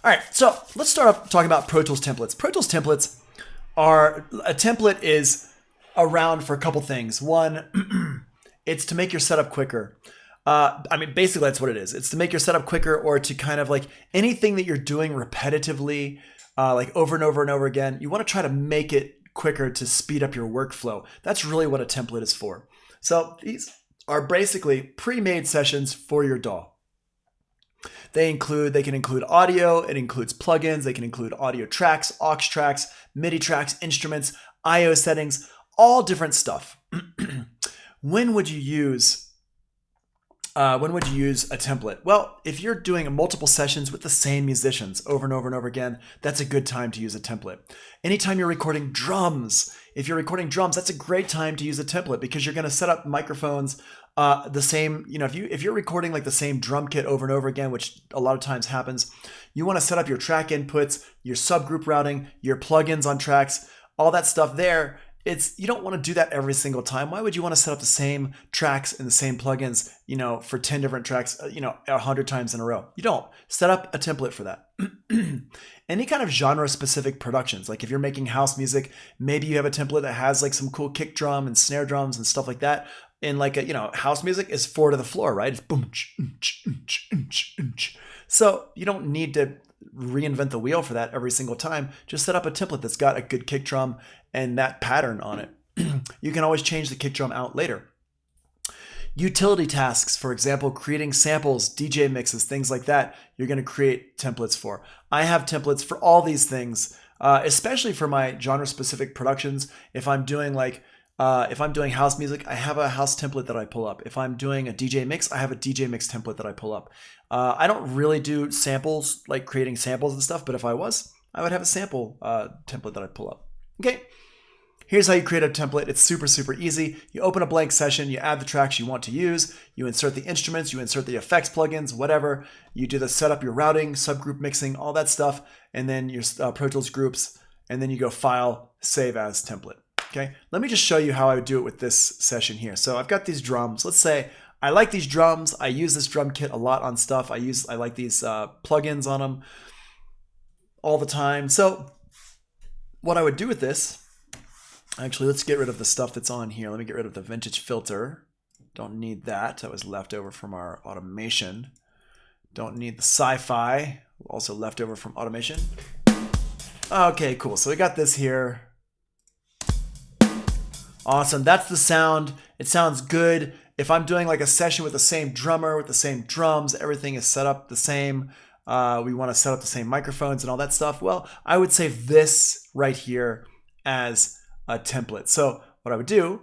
All right, so let's start off talking about Pro Tools templates. Pro Tools templates are, a template is around for a couple things. One, it's to make your setup quicker. I mean, basically that's what it is. It's to make your setup quicker, or to kind of like anything that you're doing repetitively, like over and over and over again. You want to try to make it quicker to speed up your workflow. That's really what a template is for. So these are basically pre-made sessions for your DAW. They can include audio, it includes plugins, they can include audio tracks, aux tracks, MIDI tracks, instruments, IO settings, all different stuff. When would you use a template? Well, if you're doing multiple sessions with the same musicians over and over and over again, that's a good time to use a template. Anytime you're recording drums, if you're recording drums, that's a great time to use a template, because you're going to set up microphones the same. You know, if you're recording like the same drum kit over and over again, which a lot of times happens, you want to set up your track inputs, your subgroup routing, your plugins on tracks, all that stuff there. You don't want to do that every single time. Why would you want to set up the same tracks and the same plugins, for 10 different tracks, 100 times in a row? You don't. Set up a template for that. Any kind of genre-specific productions, like if you're making house music, maybe you have a template that has like some cool kick drum and snare drums and stuff like that. And like, house music is 4 to the floor, right? It's boom. So you don't need to reinvent the wheel for that every single time. Just set up a template that's got a good kick drum and that pattern on it. You can always change the kick drum out later. Utility tasks, for example, creating samples, DJ mixes, things like that, you're going to create templates for. I have templates for all these things, especially for my genre-specific productions. If I'm doing house music, I have a house template that I pull up. If I'm doing a DJ mix, I have a DJ mix template that I pull up. I don't really do samples, like creating samples and stuff, but if I was, I would have a sample template that I pull up. Okay, here's how you create a template. It's super, super easy. You open a blank session, you add the tracks you want to use, you insert the instruments, you insert the effects plugins, whatever. You do the setup, your routing, subgroup mixing, all that stuff, and then your Pro Tools groups, and then you go File, Save As Template. Okay, let me just show you how I would do it with this session here. So I've got these drums. Let's say I like these drums. I use this drum kit a lot on stuff. I like these plugins on them all the time. So what I would do with this, actually, let's get rid of the stuff that's on here. Let me get rid of the vintage filter. Don't need that. That was left over from our automation. Don't need the sci-fi, also left over from automation. Okay, cool. So we got this here. Awesome. That's the sound. It sounds good. If I'm doing like a session with the same drummer, with the same drums, everything is set up the same. We want to set up the same microphones and all that stuff. Well, I would save this right here as a template. So what I would do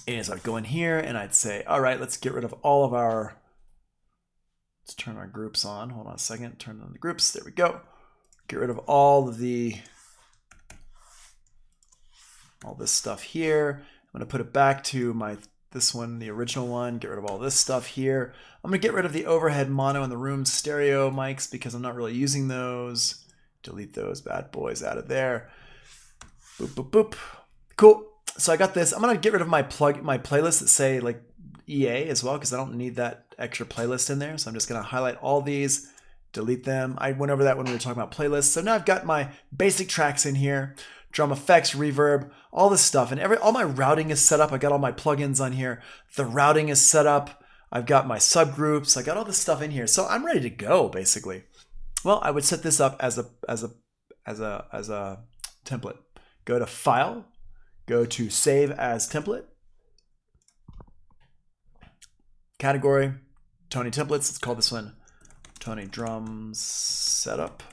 is I'd go in here and I'd say, all right, let's get rid of all of let's turn our groups on. Hold on a second. Turn on the groups. There we go. Get rid of all this stuff here. I'm going to put it back to this one, the original one. Get rid of all this stuff here. I'm going to get rid of the overhead mono and the room stereo mics because I'm not really using those. Delete those bad boys out of there. Boop, boop, boop. Cool. So I got this. I'm going to get rid of my playlists that say like EA as well, because I don't need that extra playlist in there. So I'm just going to highlight all these, delete them. I went over that when we were talking about playlists. So now I've got my basic tracks in here. Drum effects, reverb, all this stuff. And all my routing is set up. I got all my plugins on here. The routing is set up. I've got my subgroups. I got all this stuff in here. So I'm ready to go, basically. Well, I would set this up as a template. Go to File, go to Save As Template. Category, Tony Templates. Let's call this one Tony Drums Setup.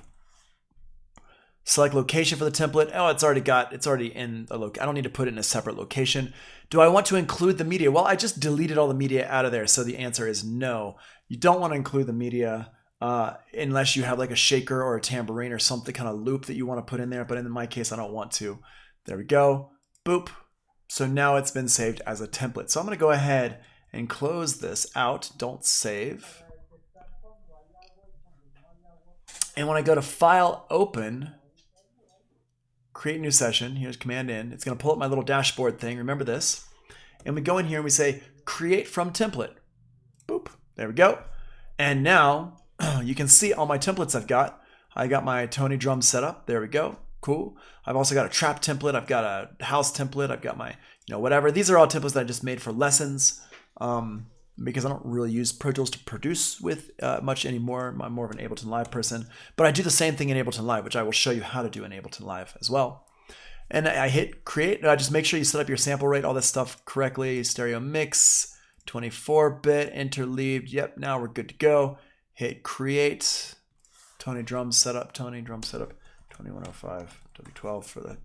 Select location for the template. Oh, it's already in a I don't need to put it in a separate location. Do I want to include the media? Well, I just deleted all the media out of there. So the answer is no. You don't want to include the media unless you have like a shaker or a tambourine or something kind of loop that you want to put in there. But in my case, I don't want to. There we go. Boop. So now it's been saved as a template. So I'm going to go ahead and close this out. Don't save. And when I go to File, Open, create new session. Here's Command N. It's going to pull up my little dashboard thing. Remember this. And we go in here and we say create from template. Boop. There we go. And now you can see all my templates I've got. I got my Tony drum set up. There we go. Cool. I've also got a trap template. I've got a house template. I've got my, whatever. These are all templates that I just made for lessons because I don't really use Pro Tools to produce with much anymore. I'm more of an Ableton Live person. But I do the same thing in Ableton Live, which I will show you how to do in Ableton Live as well. And I hit create. I just make sure you set up your sample rate, all this stuff correctly. Stereo mix, 24-bit, interleaved. Yep, now we're good to go. Hit create. Tony drum setup, 2105, W12 for the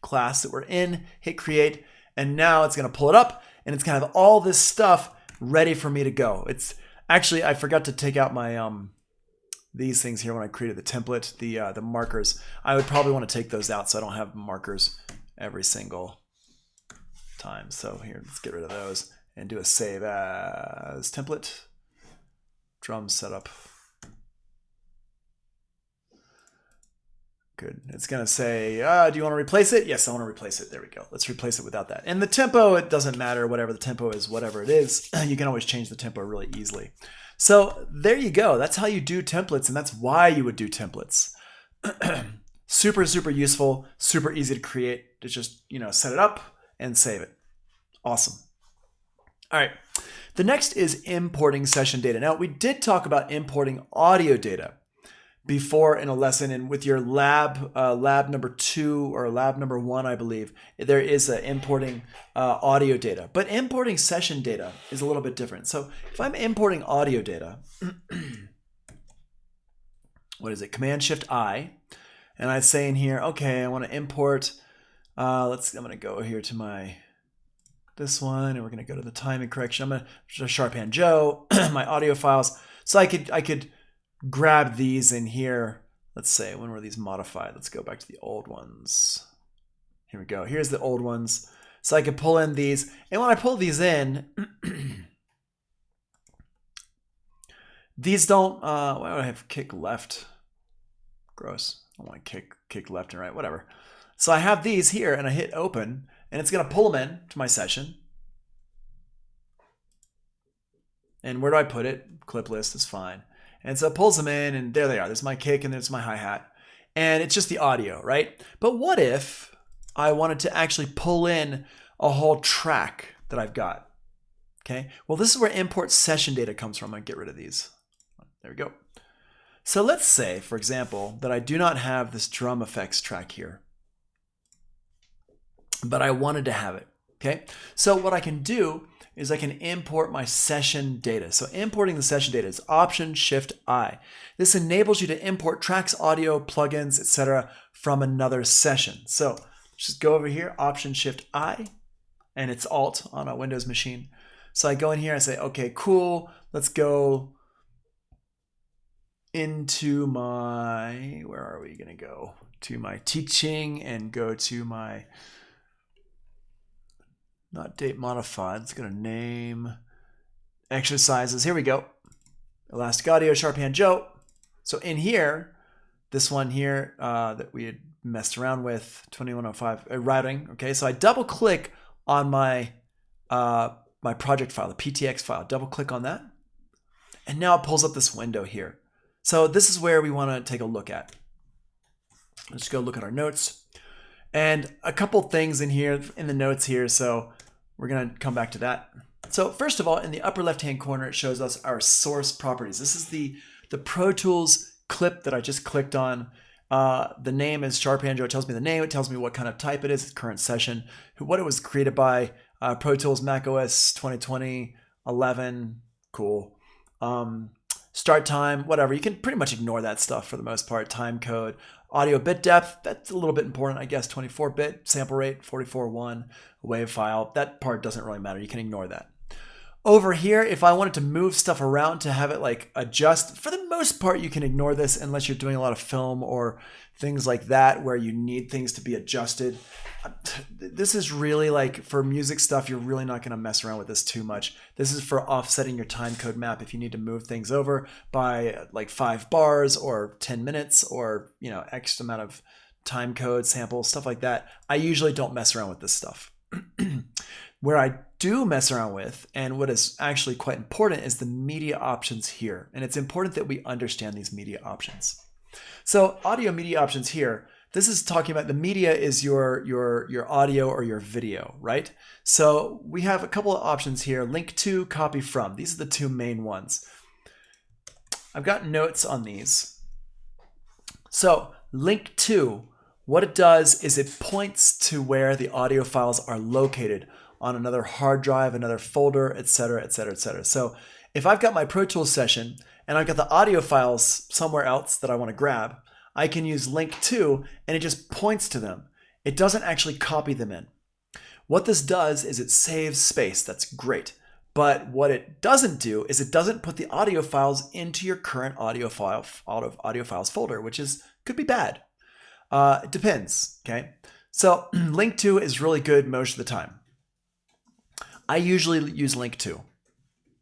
class that we're in. Hit create, and now it's going to pull it up, and it's going to have all this stuff ready for me to go. It's actually, I forgot to take out my these things here when I created the template, the markers. I would probably want to take those out so I don't have markers every single time. So here, let's get rid of those and do a save as template, drum setup. Good. It's going to say, do you want to replace it? Yes, I want to replace it. There we go. Let's replace it without that. And the tempo, it doesn't matter. Whatever the tempo is, whatever it is, you can always change the tempo really easily. So there you go. That's how you do templates, and that's why you would do templates. Super, super useful, super easy to create. To just, set it up and save it. Awesome. All right. The next is importing session data. Now, we did talk about importing audio data before in a lesson, and with your lab number 2 or lab number 1, I believe, there is importing audio data. But importing session data is a little bit different. So if I'm importing audio data, what is it? Command-Shift-I, and I say in here, okay, I want to import. I'm going to go here to this one, and we're going to go to the timing correction. I'm going to Sharphand Joe, my audio files. So I could grab these in here. Let's say, when were these modified? Let's go back to the old ones. Here we go. Here's the old ones. So I could pull in these. And when I pull these in, these don't, why would I have kick left? Gross. I don't want to kick left and right, whatever. So I have these here, and I hit open, and it's going to pull them in to my session. And where do I put it? Clip list is fine. And so it pulls them in, and there they are. There's my kick, and there's my hi-hat. And it's just the audio, right? But what if I wanted to actually pull in a whole track that I've got? Okay, well, this is where import session data comes from. I'm going to get rid of these. There we go. So let's say, for example, that I do not have this drum effects track here, but I wanted to have it. Okay, so what I can do is I can import my session data. So importing the session data is Option-Shift-I. This enables you to import tracks, audio, plugins, etc. from another session. So just go over here, Option-Shift-I, and it's Alt on a Windows machine. So I go in here and say, okay, cool. Let's go into my, where are we gonna go? To my teaching and go to my, not date modified, it's gonna name exercises. Here we go. Elastic Audio, Sharphand Joe. So in here, this one here that we had messed around with, 2105 routing. Okay, so I double click on my my project file, the PTX file. Double click on that, and now it pulls up this window here. So this is where we want to take a look at. Let's go look at our notes. And a couple things in here, in the notes here, so we're going to come back to that. So first of all, in the upper left-hand corner, it shows us our source properties. This is the Pro Tools clip that I just clicked on. The name is Sharphand Joe. It tells me the name. It tells me what kind of type it is, current session, what it was created by, Pro Tools Mac OS 2020, 11, cool. Start time, whatever. You can pretty much ignore that stuff for the most part. Time code. Audio bit depth, that's a little bit important, I guess. 24-bit, sample rate, 44.1, wave file. That part doesn't really matter. You can ignore that. Over here, if I wanted to move stuff around to have it like adjust, for the most part, you can ignore this unless you're doing a lot of film or things like that where you need things to be adjusted. This is really like for music stuff, you're really not going to mess around with this too much. This is for offsetting your time code map if you need to move things over by like 5 bars or 10 minutes or, you know, X amount of time code, samples, stuff like that. I usually don't mess around with this stuff. Where I do mess around with, and what is actually quite important, is the media options here. And it's important that we understand these media options. So audio media options here, this is talking about the media is your audio or your video, right? So we have a couple of options here: link to, copy from. These are the two main ones. I've got notes on these. So link to, what it does is it points to where the audio files are located on another hard drive, another folder, etc., etc., etc. So if I've got my Pro Tools session and I've got the audio files somewhere else that I want to grab, I can use link to, and it just points to them. It doesn't actually copy them in. What this does is it saves space. That's great. But what it doesn't do is it doesn't put the audio files into your current audio files folder, which could be bad. It depends, okay? So link to is really good most of the time. I usually use link to.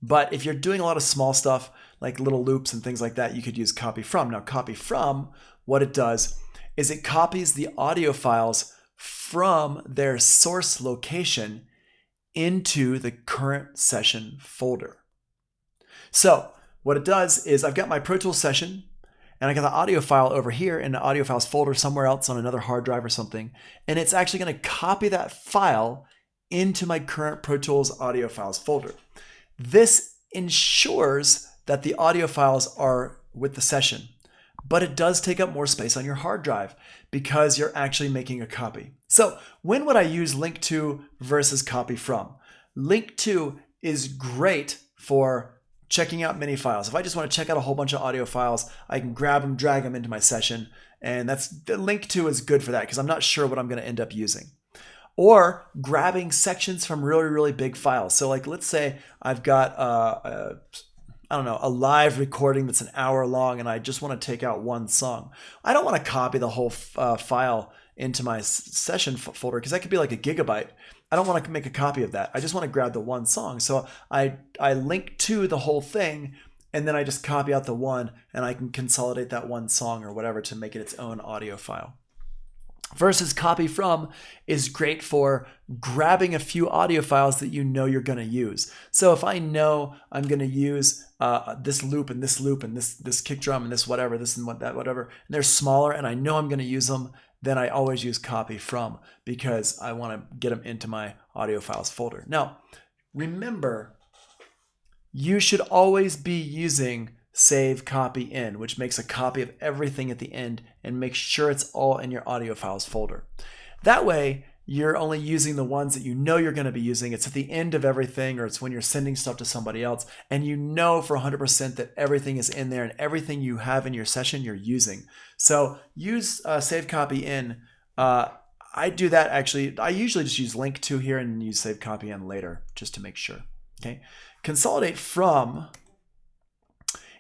But if you're doing a lot of small stuff, like little loops and things like that, you could use copy from. Now, copy from, what it does is it copies the audio files from their source location into the current session folder. So what it does is I've got my Pro Tools session, and I got the audio file over here in the audio files folder somewhere else on another hard drive or something, and it's actually going to copy that file into my current Pro Tools audio files folder. This ensures that the audio files are with the session, but it does take up more space on your hard drive because you're actually making a copy. So when would I use link to versus copy from? Link to is great for checking out mini files. If I just want to check out a whole bunch of audio files, I can grab them, drag them into my session, and the link to is good for that because I'm not sure what I'm going to end up using. Or grabbing sections from really, really big files. So like, let's say I've got a live recording that's an hour long and I just want to take out one song. I don't want to copy the whole file into my session folder because that could be like a gigabyte. I don't want to make a copy of that. I just want to grab the one song. So I link to the whole thing, and then I just copy out the one, and I can consolidate that one song or whatever to make it its own audio file. Versus copy from is great for grabbing a few audio files that you know you're going to use. So if I know I'm going to use this loop and this kick drum and this whatever, this and that whatever, and they're smaller and I know I'm going to use them, then I always use copy from because I want to get them into my audio files folder. Now, remember, you should always be using save copy in, which makes a copy of everything at the end and makes sure it's all in your audio files folder. That way, you're only using the ones that you know you're going to be using. It's at the end of everything, or it's when you're sending stuff to somebody else, and you know for 100% that everything is in there and everything you have in your session you're using. So use save copy in. I do that actually. I usually just use link to here and use save copy in later just to make sure. Okay, consolidate from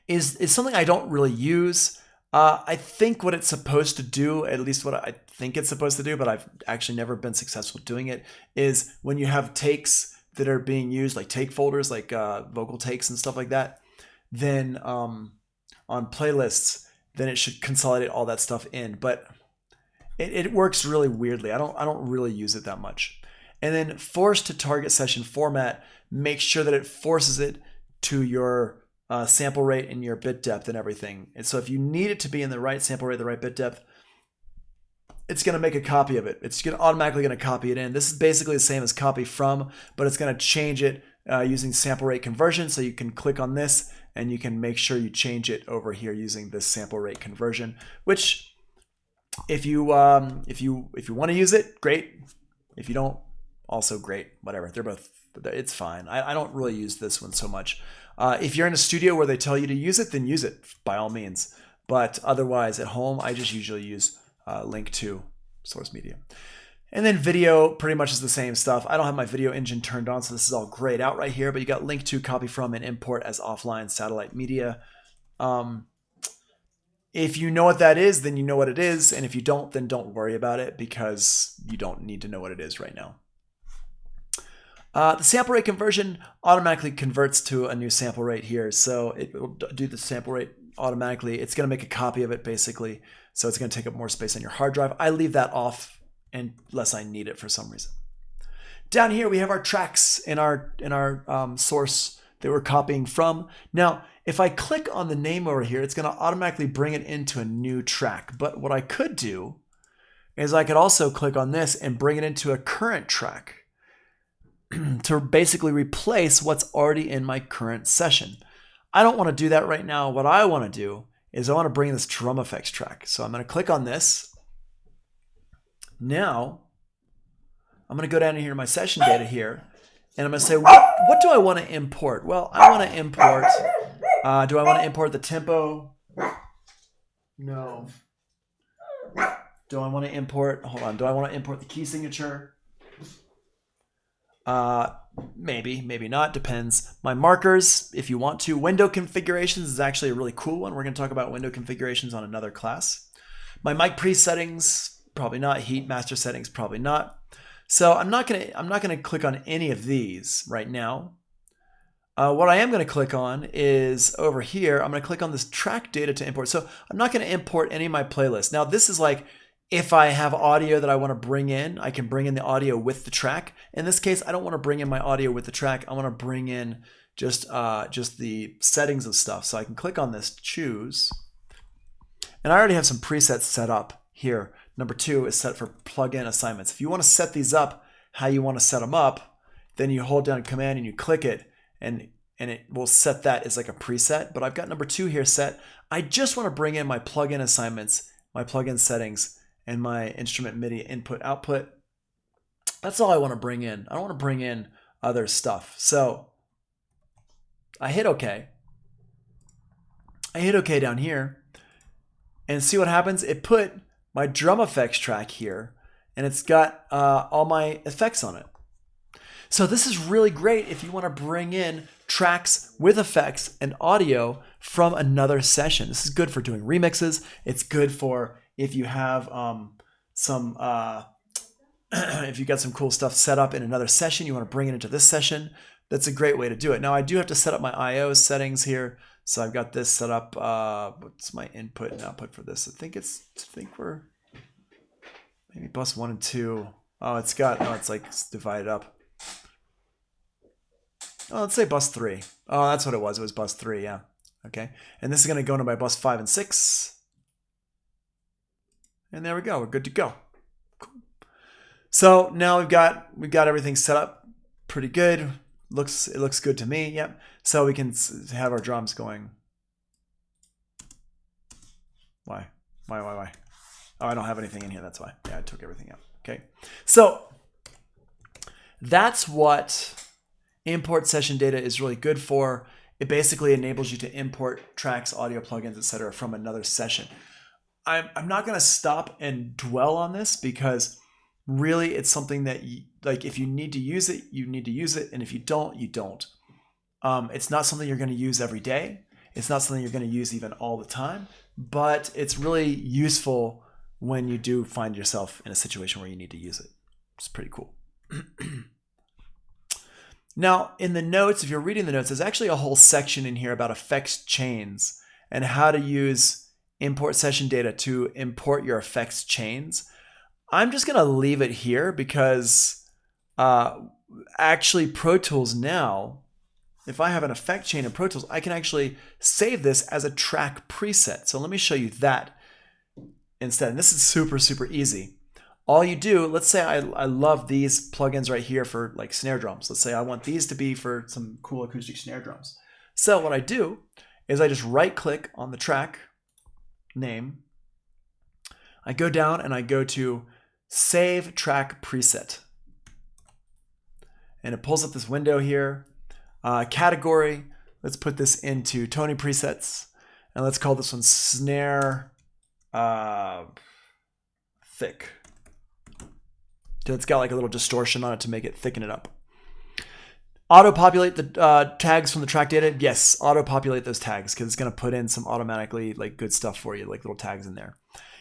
is something I don't really use. I think what it's supposed to do, at least what I think it's supposed to do, but I've actually never been successful doing it, is when you have takes that are being used, like take folders, like vocal takes and stuff like that, then on playlists, then it should consolidate all that stuff in. But it works really weirdly. I don't really use it that much. And then force to target session format, make sure that it forces it to your sample rate and your bit depth and everything. And so if you need it to be in the right sample rate, the right bit depth, it's going to make a copy of it. It's automatically going to copy it in. This is basically the same as copy from, but it's going to change it using sample rate conversion. So you can click on this and you can make sure you change it over here using this sample rate conversion, which if you want to use it, great. If you don't, also great, whatever. It's fine. I don't really use this one so much. If you're in a studio where they tell you to use it, then use it by all means. But otherwise, at home, I just usually use link to source media. And then video pretty much is the same stuff. I don't have my video engine turned on, so this is all grayed out right here. But you got link to, copy from, and import as offline satellite media. If you know what that is, then you know what it is. And if you don't, then don't worry about it because you don't need to know what it is right now. The sample rate conversion automatically converts to a new sample rate here. So it will do the sample rate automatically. It's going to make a copy of it basically. So it's going to take up more space on your hard drive. I leave that off unless I need it for some reason. Down here we have our tracks in our source that we're copying from. Now, if I click on the name over here, it's going to automatically bring it into a new track. But what I could do is I could also click on this and bring it into a current track to basically replace what's already in my current session. I don't want to do that right now. What I want to do is I want to bring this drum effects track. So I'm going to click on this. Now, I'm going to go down here to my session data here, and I'm going to say, what do I want to import? Well, I want to import, do I want to import the tempo? No. Do I want to import, hold on, do I want to import the key signature? Maybe, maybe not, depends. My markers, if you want to. Window configurations is actually a really cool one. We're going to talk about window configurations on another class. My mic presettings, probably not. Heat master settings, probably not. So I'm not gonna click on any of these right now. What I am going to click on is over here. I'm going to click on this track data to import. So I'm not going to import any of my playlists. Now this is like, if I have audio that I want to bring in, I can bring in the audio with the track. In this case, I don't want to bring in my audio with the track. I want to bring in just the settings of stuff. So I can click on this, choose. And I already have some presets set up here. Number 2 is set for plugin assignments. If you want to set these up how you want to set them up, then you hold down Command and you click it, and it will set that as like a preset. But I've got number 2 here set. I just want to bring in my plugin assignments, my plugin settings, and my instrument MIDI input output. That's all I want to bring in. I don't want to bring in other stuff. So I hit OK. I hit OK down here, and see what happens. It put my drum effects track here, and it's got all my effects on it. So this is really great if you want to bring in tracks with effects and audio from another session. This is good for doing remixes. It's good for if you have if you got some cool stuff set up in another session, you want to bring it into this session. That's a great way to do it. Now I do have to set up my I/O settings here. So I've got this set up. What's my input and output for this? I think we're maybe bus 1 and 2. Oh, it's like it's divided up. Oh, let's say bus 3. Oh, that's what it was. It was bus 3, yeah. Okay. And this is going to go into my bus 5 and 6. And there we go. We're good to go. Cool. So now we've got everything set up pretty good. It looks good to me. Yep. So we can have our drums going. Why? Oh, I don't have anything in here. That's why. Yeah, I took everything out. Okay. So that's what import session data is really good for. It basically enables you to import tracks, audio plugins, etc. from another session. I'm not going to stop and dwell on this because really it's something that like if you need to use it, you need to use it. And if you don't, you don't. It's not something you're going to use every day. It's not something you're going to use even all the time, but it's really useful when you do find yourself in a situation where you need to use it. It's pretty cool. Now, in the notes, if you're reading the notes, there's actually a whole section in here about effects chains and how to use import session data to import your effects chains. I'm just going to leave it here because actually Pro Tools now, if I have an effect chain in Pro Tools, I can actually save this as a track preset. So let me show you that instead. And this is super, super easy. All you do, let's say I love these plugins right here for like snare drums. Let's say I want these to be for some cool acoustic snare drums. So what I do is I just right click on the track name. I go down and I go to Save Track Preset. And it pulls up this window here. Category, let's put this into Tony presets. And let's call this one Snare Thick. So it's got like a little distortion on it to make it thicken it up. Auto-populate the tags from the track data. Yes, auto-populate those tags because it's going to put in some automatically like good stuff for you, like little tags in there.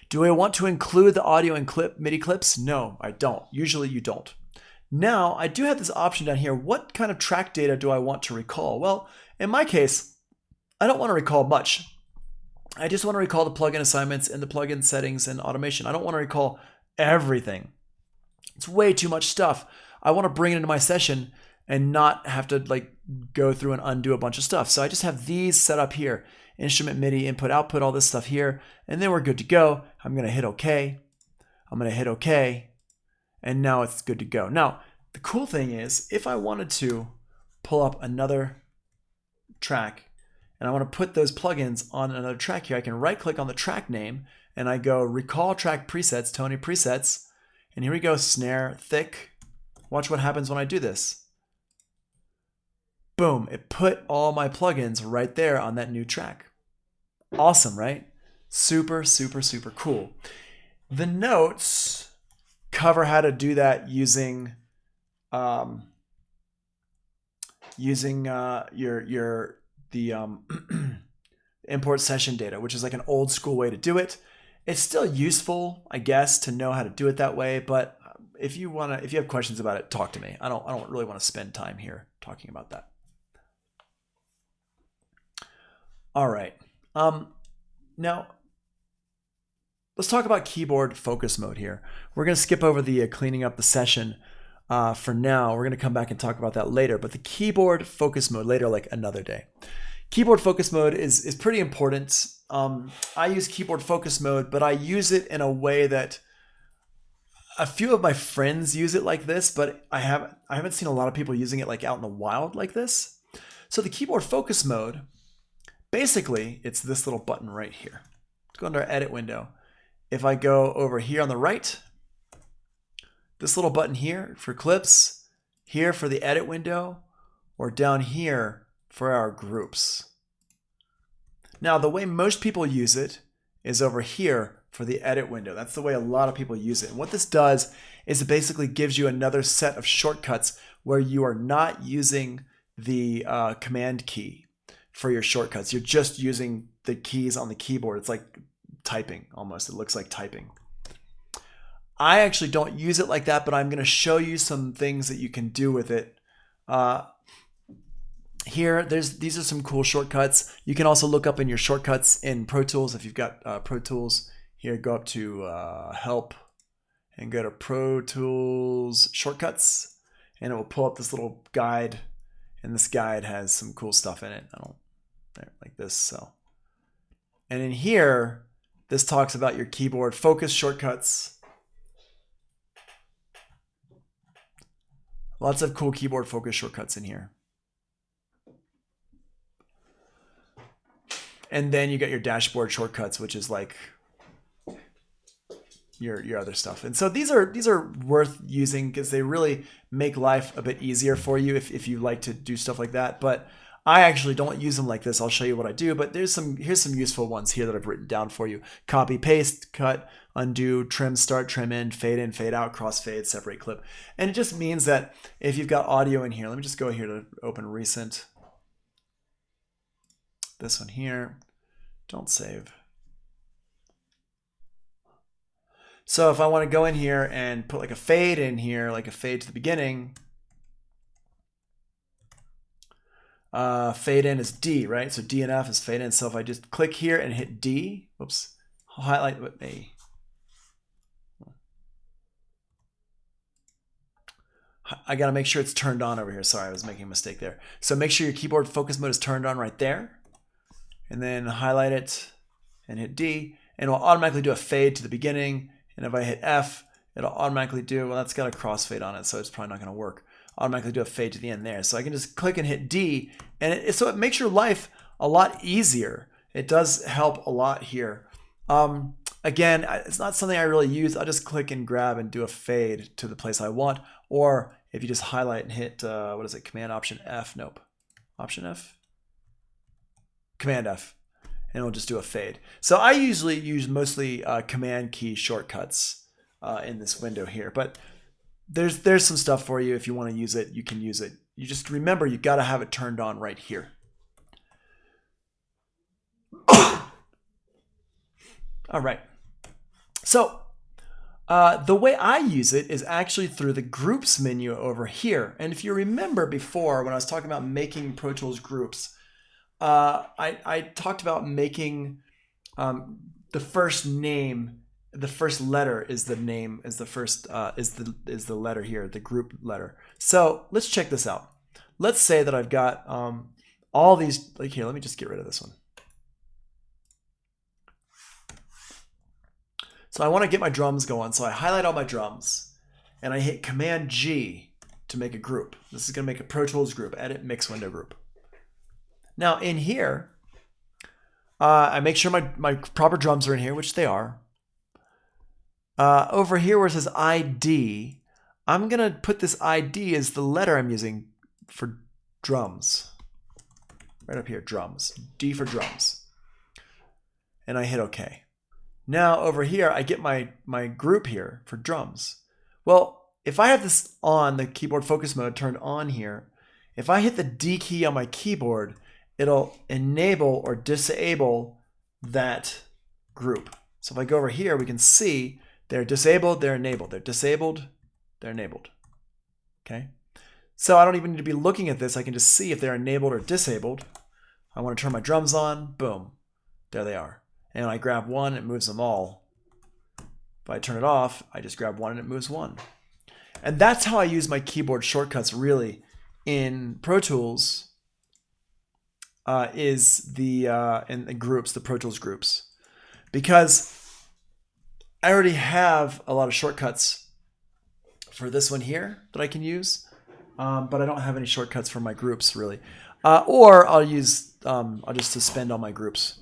Do I want to include the audio and MIDI clips? No, I don't. Usually you don't. Now, I do have this option down here. What kind of track data do I want to recall? Well, in my case, I don't want to recall much. I just want to recall the plugin assignments and the plugin settings and automation. I don't want to recall everything. It's way too much stuff. I want to bring it into my session and not have to like go through and undo a bunch of stuff. So I just have these set up here. Instrument, MIDI, input, output, all this stuff here. And then we're good to go. I'm going to hit OK. I'm going to hit OK. And now it's good to go. Now, the cool thing is if I wanted to pull up another track and I want to put those plugins on another track here, I can right click on the track name and I go recall track presets, Tony presets. And here we go, snare, thick. Watch what happens when I do this. Boom, it put all my plugins right there on that new track. Awesome, right? Super, super, super cool. The notes cover how to do that using import session data, which is like an old school way to do it. It's still useful, I guess, to know how to do it that way. But if you have questions about it, talk to me. I don't really want to spend time here talking about that. All right. Now let's talk about keyboard focus mode here. We're going to skip over the cleaning up the session for now. We're going to come back and talk about that later. But the keyboard focus mode later, like another day. Keyboard focus mode is pretty important. I use keyboard focus mode, but I use it in a way that a few of my friends use it like this, but I haven't seen a lot of people using it like out in the wild like this. So the keyboard focus mode, basically, it's this little button right here. Let's go into our edit window. If I go over here on the right, this little button here for clips, here for the edit window, or down here for our groups. Now, the way most people use it is over here for the edit window. That's the way a lot of people use it. And what this does is it basically gives you another set of shortcuts where you are not using the command key for your shortcuts. You're just using the keys on the keyboard. It's like typing almost. It looks like typing. I actually don't use it like that, but I'm going to show you some things that you can do with it. Here, these are some cool shortcuts. You can also look up in your shortcuts in Pro Tools. If you've got Pro Tools, here go up to Help and go to Pro Tools Shortcuts, and it will pull up this little guide. And this guide has some cool stuff in it. Like this. So, and in here, this talks about your keyboard focus shortcuts. Lots of cool keyboard focus shortcuts in here. And then you got your dashboard shortcuts, which is like your other stuff. And so these are worth using because they really make life a bit easier for you if you like to do stuff like that. But I actually don't use them like this. I'll show you what I do, but here's some useful ones here that I've written down for you. Copy, paste, cut, undo, trim, start, trim in, fade out, crossfade, separate clip. And it just means that if you've got audio in here, let me just go here to open recent. This one here, don't save. So if I want to go in here and put like a fade in here, like a fade to the beginning, fade in is D, right? So D and F is fade in. So if I just click here and hit D, whoops, I'll highlight with A. I got to make sure it's turned on over here. Sorry, I was making a mistake there. So make sure your keyboard focus mode is turned on right there. And then highlight it and hit D. And it will automatically do a fade to the beginning. And if I hit F, it'll automatically do, well, that's got a crossfade on it, so it's probably not going to work. Automatically do a fade to the end there. So I can just click and hit D. And so it makes your life a lot easier. It does help a lot here. Again, it's not something I really use. I'll just click and grab and do a fade to the place I want. Or if you just highlight and hit, what is it, Command Option F? Nope. Option F? Command F. And it'll just do a fade. So I usually use mostly Command key shortcuts in this window here. But there's some stuff for you. If you want to use it, you can use it. You just remember, you got to have it turned on right here. All right. So the way I use it is actually through the groups menu over here. And if you remember before when I was talking about making Pro Tools groups, I talked about making the first name the first letter is the name, is the first, is the letter here, the group letter. So let's check this out. Let's say that I've got all these, like here, let me just get rid of this one. So I want to get my drums going. So I highlight all my drums and I hit Command G to make a group. This is going to make a Pro Tools group, edit mix window group. Now in here, I make sure my proper drums are in here, which they are. Over here where it says ID, I'm going to put this ID as the letter I'm using for drums. Right up here, drums. D for drums. And I hit OK. Now over here, I get my group here for drums. Well, if I have this on, the keyboard focus mode turned on here, if I hit the D key on my keyboard, it'll enable or disable that group. So if I go over here, we can see they're disabled, they're enabled. They're disabled, they're enabled. Okay? So I don't even need to be looking at this. I can just see if they're enabled or disabled. I want to turn my drums on. Boom. There they are. And I grab one, it moves them all. If I turn it off, I just grab one and it moves one. And that's how I use my keyboard shortcuts really in Pro Tools, is in the groups, the Pro Tools groups. Because I already have a lot of shortcuts for this one here that I can use, but I don't have any shortcuts for my groups really. Or I'll use, I'll just suspend all my groups.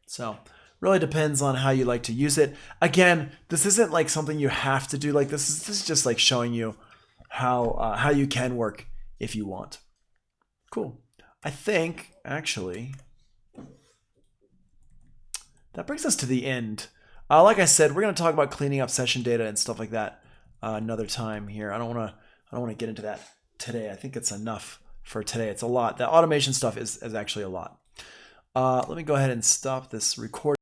So really depends on how you like to use it. Again, this isn't like something you have to do. Like this is just like showing you how you can work if you want. Cool. I think actually that brings us to the end. Like I said, we're going to talk about cleaning up session data and stuff like that another time here. I don't want to get into that today. I think it's enough for today. It's a lot. The automation stuff is actually a lot. Let me go ahead and stop this recording.